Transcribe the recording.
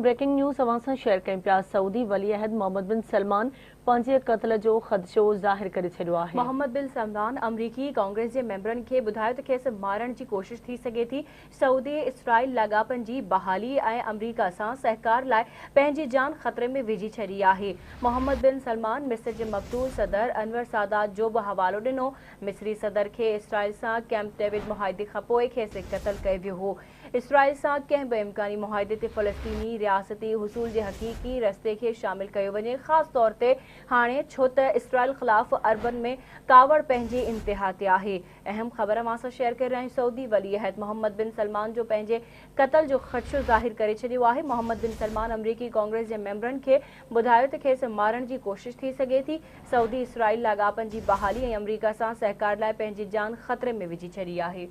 Breaking news अवां सां share कयूं पिया। सऊदी वली अहद मोहम्मद बिन सलमान पंहिंजे क़त्ल जो ख़दशो ज़ाहिर करे छॾियो आहे। मोहम्मद बिन सलमान अमरीकी कांग्रेस जे मेंबरनि खे ॿुधायो त खेसि मारण जी कोशिश थी सघे थी। सऊदी इसराइल लाॻापनि जी बहाली ऐं अमरीका सां सहकार लाइ पंहिंजी जान ख़तरे में विझी छॾी आहे। मोहम्मद बिन सलमान मिस्र जे मक़तूल सदर अनवर सादात जो बि हवालो ॾिनो। मिस्री सदर खे इसराइल सां कैंप डेविड मुआहिदे खां पोइ खेसि क़त्ल कयो वियो हो। इसराइल सां कंहिं बि इम्कानी मुआहिदे ते फ़लस्तीनी रियासती हुसूल जे हक़ीक़ी रस्ते खे शामिल कयो वञे, ख़ासि तौर ते हाणे छो त इसराइल ख़िलाफ़ अरबन में कावड़ पंहिंजे इंतिहा ते आहे। अहम ख़बर अवां सां शेयर करे रहिया आहियूं। सऊदी वली अहद मोहम्मद बिन सलमान जो पंहिंजे क़त्ल जो ख़दशो ज़ाहिर करे छॾियो आहे। मोहम्मद बिन सलमान अमरीकी कांग्रेस जे मेंबरनि खे ॿुधायो त खेसि मारण जी कोशिश थी सघे थी। सऊदी इसराइल लाॻापनि जी बहाली ऐं अमरीका सां सहकार लाइ पंहिंजी जान ख़तरे में विझी छॾी आहे।